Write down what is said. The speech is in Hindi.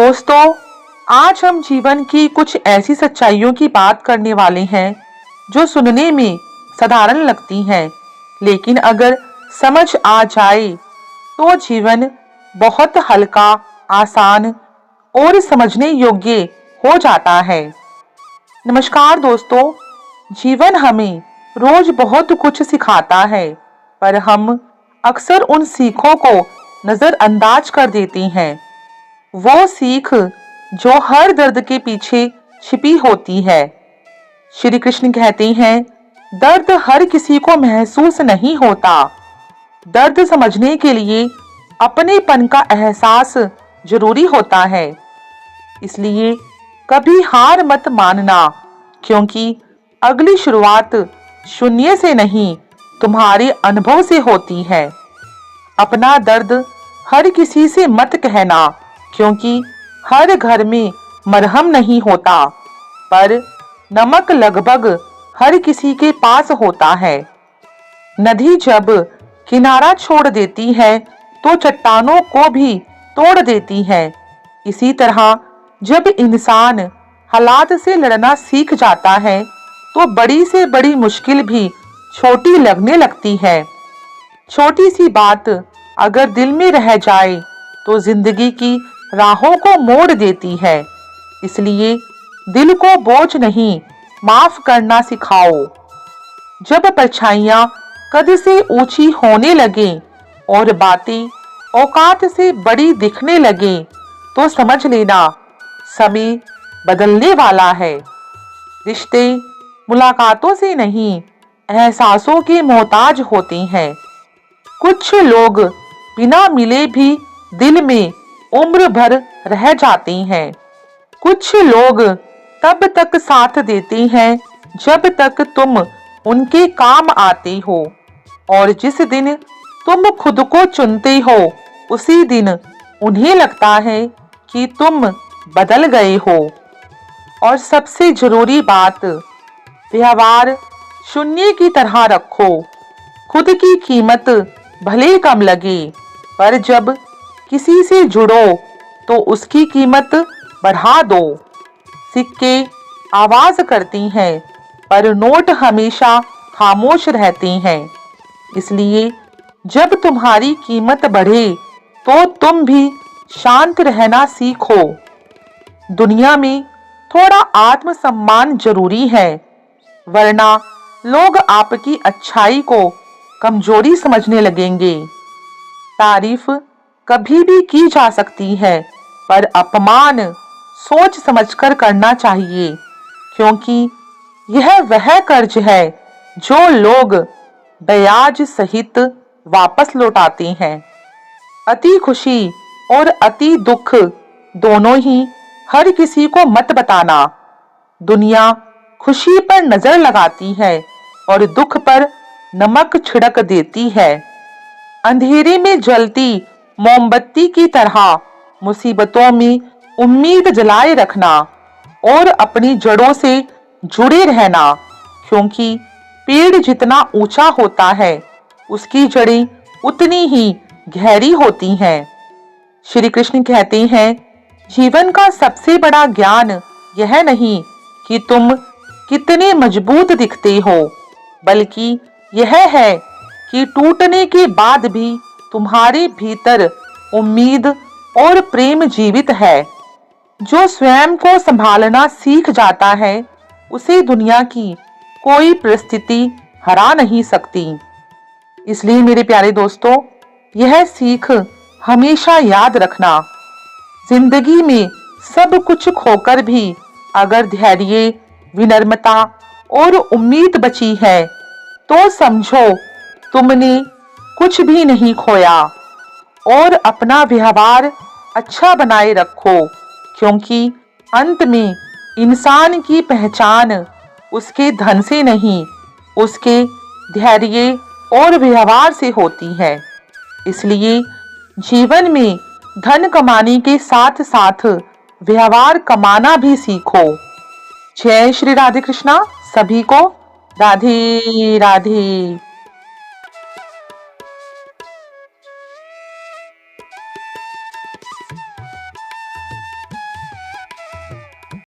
दोस्तों, आज हम जीवन की कुछ ऐसी सच्चाइयों की बात करने वाले हैं जो सुनने में साधारण लगती हैं, लेकिन अगर समझ आ जाए तो जीवन बहुत हल्का, आसान और समझने योग्य हो जाता है। नमस्कार दोस्तों, जीवन हमें रोज बहुत कुछ सिखाता है, पर हम अक्सर उन सीखों को नजरअंदाज कर देते हैं। वो सीख जो हर दर्द के पीछे छिपी होती है। श्री कृष्ण कहते हैं, दर्द हर किसी को महसूस नहीं होता। दर्द समझने के लिए अपनेपन का एहसास जरूरी होता है। इसलिए कभी हार मत मानना, क्योंकि अगली शुरुआत शून्य से नहीं, तुम्हारे अनुभव से होती है। अपना दर्द हर किसी से मत कहना, क्योंकि हर घर में मरहम नहीं होता, पर नमक लगभग हर किसी के पास होता है। नदी जब किनारा छोड़ देती है तो चट्टानों को भी तोड़ देती है। इसी तरह जब इंसान हालात से लड़ना सीख जाता है तो बड़ी से बड़ी मुश्किल भी छोटी लगने लगती है। छोटी सी बात अगर दिल में रह जाए तो जिंदगी की राहों को मोड़ देती है। इसलिए दिल को बोझ नहीं, माफ करना सिखाओ। जब परछाइयां कद से ऊंची होने लगे और बातें औकात से बड़ी दिखने लगे तो समझ लेना समय बदलने वाला है। रिश्ते मुलाकातों से नहीं, एहसासों के मोहताज होते हैं। कुछ लोग बिना मिले भी दिल में उम्र भर रह जाते हैं। कुछ लोग तब तक साथ देते हैं जब तक तुम उनके काम आते हो, और जिस दिन तुम खुद को चुनते हो उसी दिन उन्हें लगता है कि तुम बदल गए हो। और सबसे जरूरी बात, व्यवहार शून्य की तरह रखो। खुद की कीमत भले कम लगे, पर जब किसी से जुड़ो तो उसकी कीमत बढ़ा दो। सिक्के आवाज करती हैं, पर नोट हमेशा खामोश रहते हैं। इसलिए जब तुम्हारी कीमत बढ़े तो तुम भी शांत रहना सीखो। दुनिया में थोड़ा आत्मसम्मान जरूरी है, वरना लोग आपकी अच्छाई को कमजोरी समझने लगेंगे। तारीफ कभी भी की जा सकती है, पर अपमान सोच समझकर करना चाहिए, क्योंकि यह वह कर्ज है जो लोग ब्याज सहित वापस लौटाते हैं। अति खुशी और अति दुख दोनों ही हर किसी को मत बताना। दुनिया खुशी पर नजर लगाती है और दुख पर नमक छिड़क देती है। अंधेरे में जलती मोमबत्ती की तरह मुसीबतों में उम्मीद जलाए रखना और अपनी जड़ों से जुड़े रहना, क्योंकि पेड़ जितना ऊंचा होता है उसकी जड़ें उतनी ही गहरी होती हैं। श्री कृष्ण कहते हैं, जीवन का सबसे बड़ा ज्ञान यह नहीं कि तुम कितने मजबूत दिखते हो, बल्कि यह है कि टूटने के बाद भी तुम्हारे भीतर उम्मीद और प्रेम जीवित है। जो स्वयं को संभालना सीख जाता है उसे दुनिया की कोई परिस्थिति हरा नहीं सकती। इसलिए मेरे प्यारे दोस्तों, यह सीख हमेशा याद रखना, जिंदगी में सब कुछ खोकर भी अगर धैर्य, विनम्रता और उम्मीद बची है तो समझो तुमने कुछ भी नहीं खोया। और अपना व्यवहार अच्छा बनाए रखो, क्योंकि अंत में इंसान की पहचान उसके धन से नहीं, उसके धैर्य और व्यवहार से होती है। इसलिए जीवन में धन कमाने के साथ साथ व्यवहार कमाना भी सीखो। जय श्री राधे कृष्णा। सभी को राधे राधे।